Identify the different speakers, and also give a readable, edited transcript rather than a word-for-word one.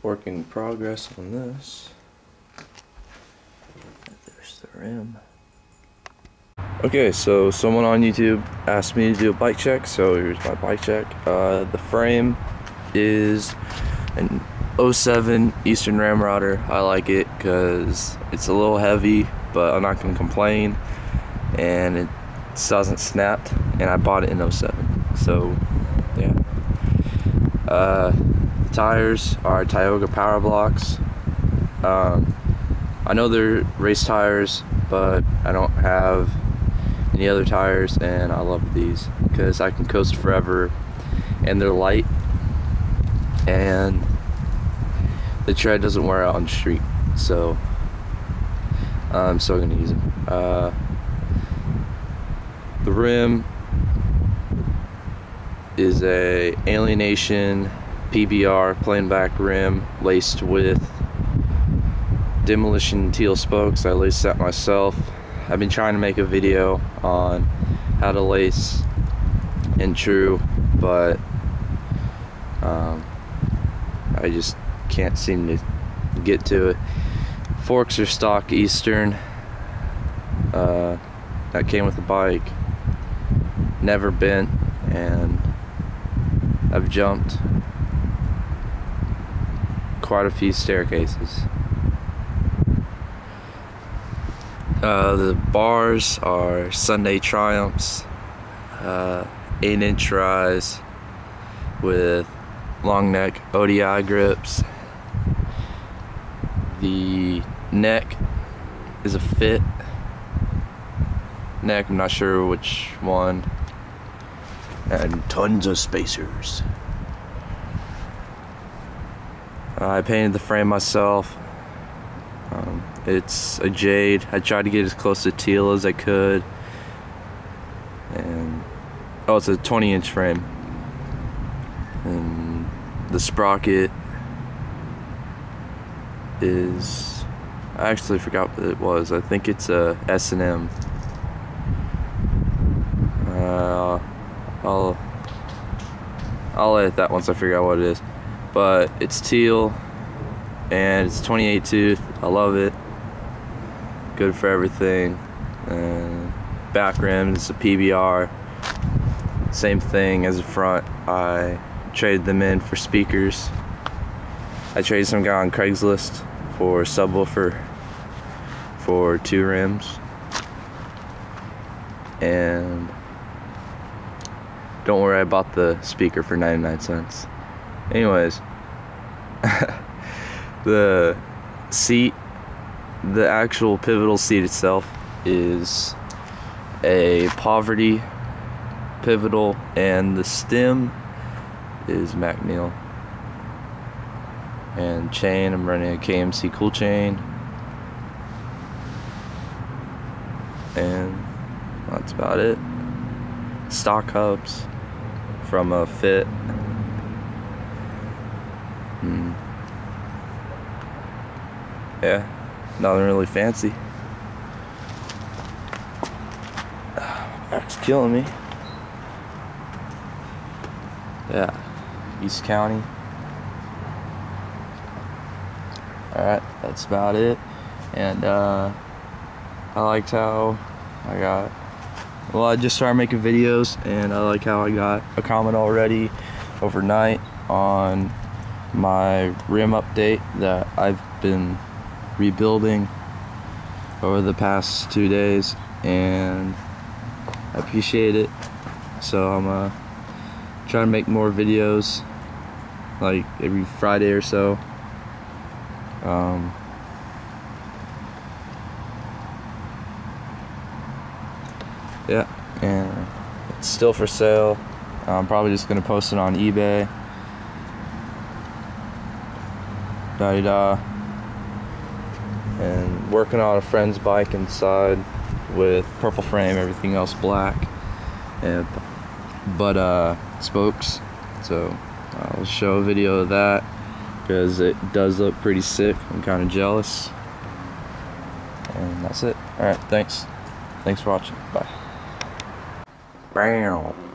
Speaker 1: Work in progress on this. There's the rim. Okay, so someone on YouTube asked me to do a bike check, so here's my bike check. The frame is an 07 Eastern Ramrodder. I like it because it's a little heavy, but I'm not going to complain, and it doesn't snap, and I bought it in 07, so yeah. The tires are Tioga PowerBlocks. I know they're race tires, but I don't have any other tires, and I love these because I can coast forever, and they're light, and the tread doesn't wear out on the street, so I'm still gonna use them. The rim is a Alienation PBR plain back rim laced with Demolition teal spokes. I laced that myself. I've been trying to make a video on how to lace in true, but I just can't seem to get to it. Forks are stock Eastern. That came with the bike. Never bent, and I've jumped quite a few staircases. The bars are Sunday Triumphs, 8-inch rise with long neck ODI grips. The neck is a fit neck, I'm not sure which one, and tons of spacers. I painted the frame myself. It's a jade. I tried to get as close to teal as I could, and oh, it's a 20-inch frame, and the sprocket is, I actually forgot what it was. I think it's a S&M. I'll edit that once I figure out what it is, but it's teal and it's 28 tooth. I love it. Good for everything. And back rim is a PBR. Same thing as the front. I traded them in for speakers. I traded some guy on Craigslist for subwoofer for 2 rims. And don't worry, I bought the speaker for 99 cents. Anyways, the seat, the actual pivotal seat itself is a Poverty pivotal, and the stem is Macneil. And chain, I'm running a KMC Kool chain, and that's about it. Stock hubs from a Fit. Yeah, nothing really fancy. Back's killing me. Yeah, East County. Alright, that's about it. And I liked how I got, well, I just started making videos, and I like how I got a comment already overnight on my rim update that I've been rebuilding over the past 2 days, and I appreciate it. So I'm trying to make more videos, like every Friday or so. Yeah, and it's still for sale. I'm probably just gonna post it on eBay. Da-da-da. And working on a friend's bike inside with purple frame, everything else black, and but spokes. So I'll show a video of that because it does look pretty sick. I'm kind of jealous. And that's it. Alright, thanks for watching. Bye. Bam.